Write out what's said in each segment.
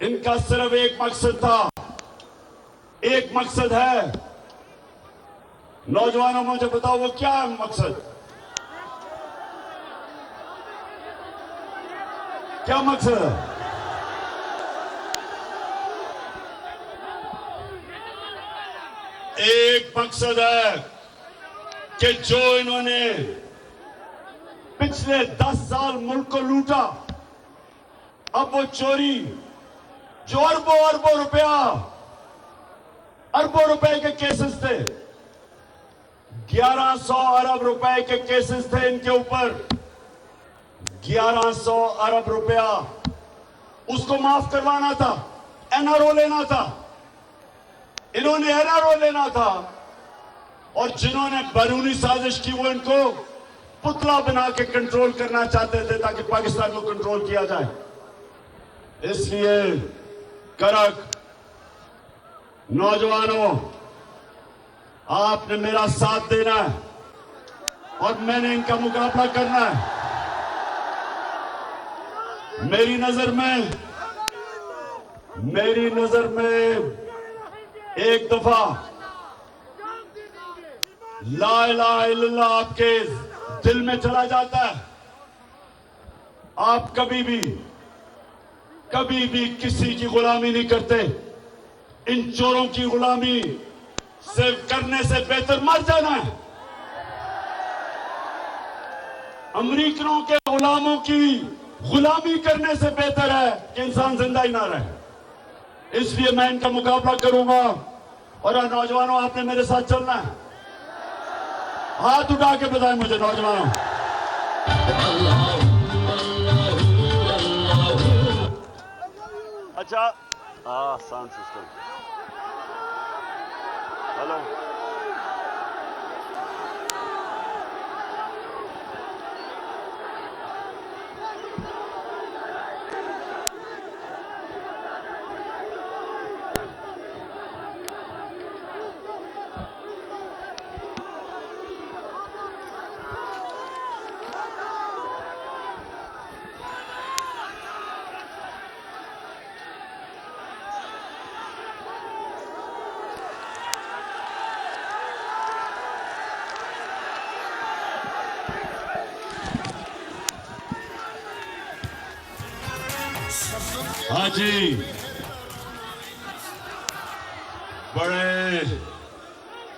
इनका सिर्फ एक मकसद था, एक मकसद है। नौजवानों, मुझे बताओ वो क्या है मकसद? क्या मकसद है? एक मकसद है कि जो इन्होंने पिछले 10 साल मुल्क को लूटा, अब वो चोरी जो अरबों रुपए के केसेस थे, 1100 अरब रुपए के केसेस थे इनके ऊपर, 1100 अरब रुपया उसको माफ करवाना था, एनआरओ लेना था। इन्होंने एनआरओ लेना था और जिन्होंने बैरूनी साजिश की वो इनको पुतला बना के कंट्रोल करना चाहते थे ताकि पाकिस्तान को कंट्रोल किया जाए। इसलिए करक नौजवानों, आपने मेरा साथ देना है और मैंने इनका मुकाबला करना है। मेरी नजर में एक दफा ला इलाहा इल्लल्लाह आपके दिल में चला जाता है, आप कभी भी किसी की गुलामी नहीं करते। इन चोरों की गुलामी सिर्फ करने से बेहतर मर जाना है। अमेरिकनों के गुलामों की गुलामी करने से बेहतर है कि इंसान जिंदा ही ना रहे। इसलिए मैं इनका मुकाबला करूंगा। और नौजवानों, आपने मेरे साथ चलना है। हाथ उठा के बताएं मुझे नौजवानों। अच्छा, साउंड सिस्टम, हेलो। हाँ जी, बड़े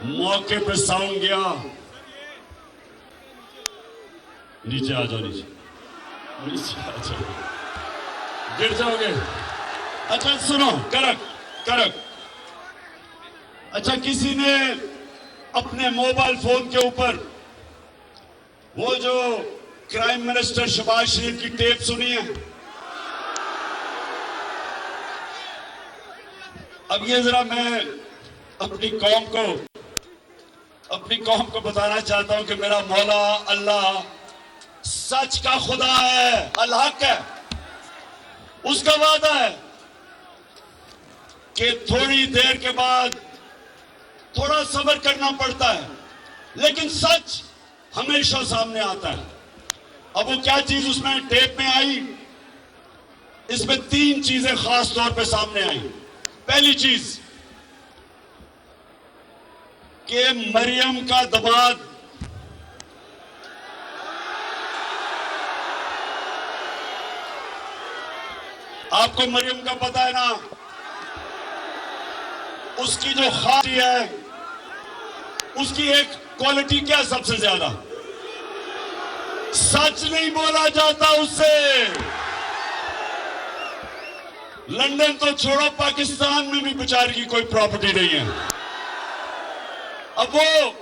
मौके पे साउंड गया। नीचे आ जाओ, नीचे आ जाओ, गिर जाओगे। अच्छा सुनो, करक अच्छा, किसी ने अपने मोबाइल फोन के ऊपर वो जो क्राइम मिनिस्टर शहबाज शरीफ की टेप सुनी है? अब ये जरा मैं अपनी कौम को बताना चाहता हूं कि मेरा मौला अल्लाह सच का खुदा है, अल हक है। उसका वादा है कि थोड़ी देर के बाद थोड़ा सब्र करना पड़ता है, लेकिन सच हमेशा सामने आता है। अब वो क्या चीज उसमें टेप में आई? इसमें 3 चीजें खास तौर पे सामने आई। पहली चीज कि मरियम का दामाद आपको मरियम का पता है ना, उसकी जो खासी है, उसकी एक क्वालिटी क्या सबसे ज्यादा? सच नहीं बोला जाता उससे। लंदन तो छोड़ो, पाकिस्तान में भी बेचारी की कोई प्रॉपर्टी नहीं है। अब वो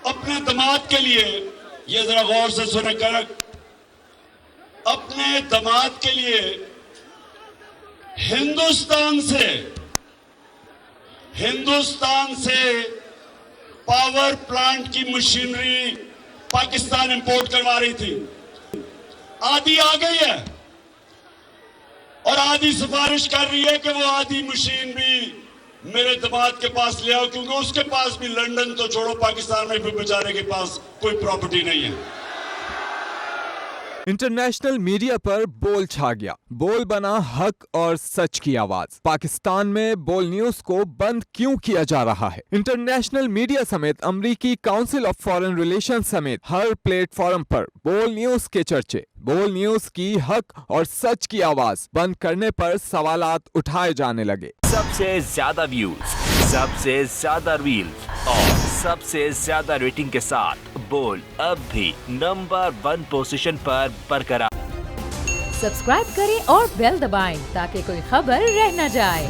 अपने दामाद के लिए, ये जरा गौर से सुने करक, अपने दामाद के लिए हिंदुस्तान से पावर प्लांट की मशीनरी पाकिस्तान इंपोर्ट करवा रही थी। आधी आ गई है और आधी सिफारिश कर रही है कि वो आधी मशीन भी मेरे दामाद के पास ले आओ, क्योंकि उसके पास भी लंदन तो छोड़ो, पाकिस्तान में भी बेचारे के पास कोई प्रॉपर्टी नहीं है। इंटरनेशनल मीडिया पर बोल छा गया। बोल बना हक और सच की आवाज। पाकिस्तान में बोल न्यूज को बंद क्यों किया जा रहा है? इंटरनेशनल मीडिया समेत अमेरिकी काउंसिल ऑफ फॉरेन रिलेशन समेत हर प्लेटफॉर्म पर बोल न्यूज के चर्चे। बोल न्यूज की हक और सच की आवाज बंद करने पर सवालात उठाए जाने लगे। सबसे ज्यादा व्यूज, सबसे ज्यादा रील्स और सबसे ज्यादा रेटिंग के साथ बोल अब भी नंबर 1 पोजीशन पर बरकरार। सब्सक्राइब करें और बेल दबाएं ताकि कोई खबर रह न जाए।